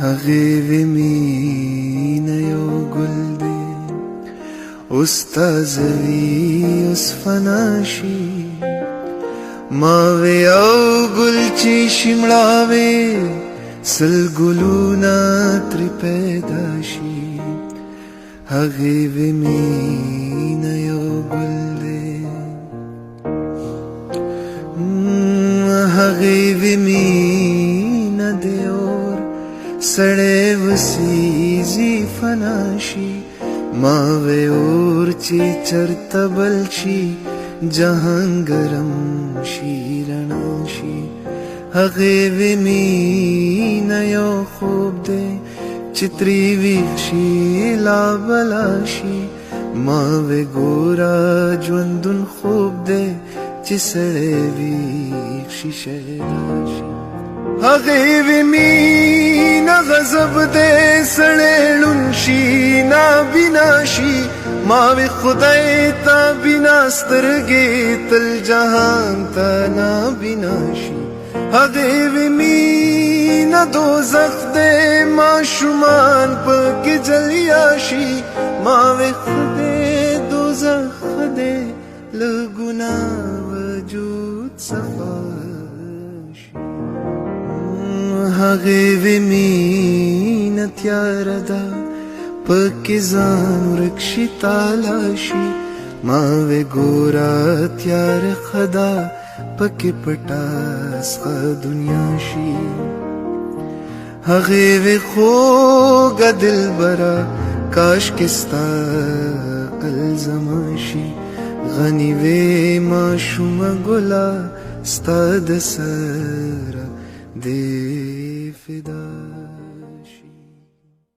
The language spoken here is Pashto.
هغې وې مینه یو ګل دی اوس تازه وي اوس فنا شي ما وې یو ګل چې شمړاوې سل ګلونه ترې پیدا شي هغې وې مینه یو ګل دی هغې وې مینه دی اور سړی وسیزي فنا شي ما وې اور چې چرته بل شي جهان ګرم شي رڼا شي هغې وې مینه یو خوب دی چې ترې ویښ شي لا بلا شي ما وې ګوره ژوندون خوب دی چې سړی ویښ شي شیدا شي هغې وې مینه غضب دی سړی ړوند شي نابینا شي ما وې خدای ته بینا سترګې تل جهان ته نابینا شي هغې وې مینه دوزخ دی ماشومان پکې جلیا شي ما وې خدای دوزخ دی له ګناه وجود صفا شي هغې وې مینه تیاره ده پکې ځان ورک شي تالا شي ما وې ګوره تیاره ښه ده پکې پټه سخه دنیا شي هغې وې خوږه دلبره کاشکې ستا عقل زما شي غني وې ماشومه ګله ستا د سره دې